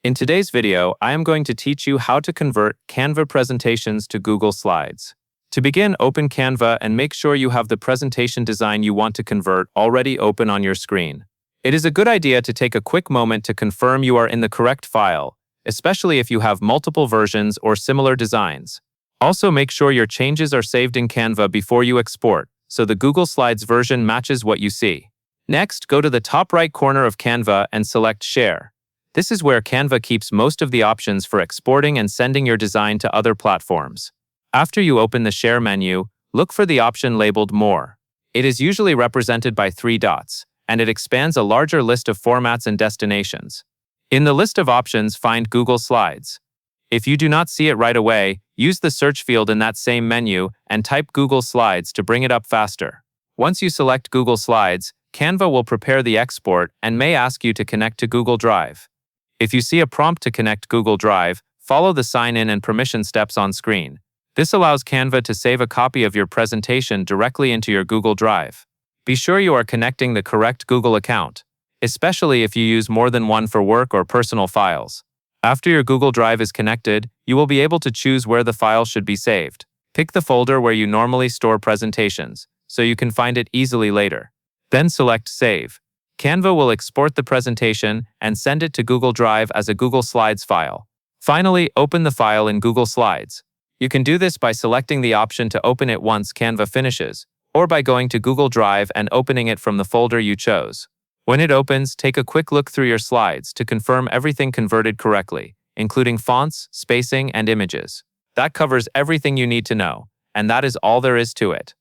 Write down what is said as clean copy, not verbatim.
In today's video, I am going to teach you how to convert Canva presentations to Google Slides. To begin, open Canva and make sure you have the presentation design you want to convert already open on your screen. It is a good idea to take a quick moment to confirm you are in the correct file, especially if you have multiple versions or similar designs. Also, make sure your changes are saved in Canva before you export, so the Google Slides version matches what you see. Next, go to the top right corner of Canva and select Share. This is where Canva keeps most of the options for exporting and sending your design to other platforms. After you open the Share menu, look for the option labeled More. It is usually represented by 3 dots, and it expands a larger list of formats and destinations. In the list of options, find Google Slides. If you do not see it right away, use the search field in that same menu and type Google Slides to bring it up faster. Once you select Google Slides, Canva will prepare the export and may ask you to connect to Google Drive. If you see a prompt to connect Google Drive, follow the sign-in and permission steps on screen. This allows Canva to save a copy of your presentation directly into your Google Drive. Be sure you are connecting the correct Google account, especially if you use more than one for work or personal files. After your Google Drive is connected, you will be able to choose where the file should be saved. Pick the folder where you normally store presentations, so you can find it easily later. Then select Save. Canva will export the presentation and send it to Google Drive as a Google Slides file. Finally, open the file in Google Slides. You can do this by selecting the option to open it once Canva finishes, or by going to Google Drive and opening it from the folder you chose. When it opens, take a quick look through your slides to confirm everything converted correctly, including fonts, spacing, and images. That covers everything you need to know, and that is all there is to it.